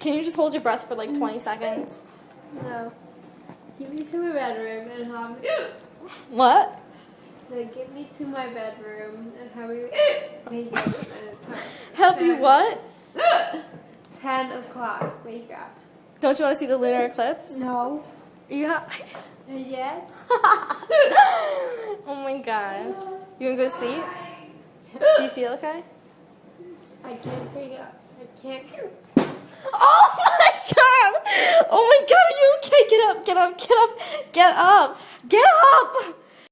Can you just hold your breath for like 20 seconds? No. Get me to my bedroom and have me. What? Like, get me to my bedroom and have me wake up at 10. Help you what? 10 o'clock. Wake up. Don't you want to see the lunar eclipse? No. Yes. Oh my god. You want to go to sleep? Do you feel okay? I can't wake up. I can't. Oh my god! Oh my god, are you okay? Get up, get up, get up, get up! Get up!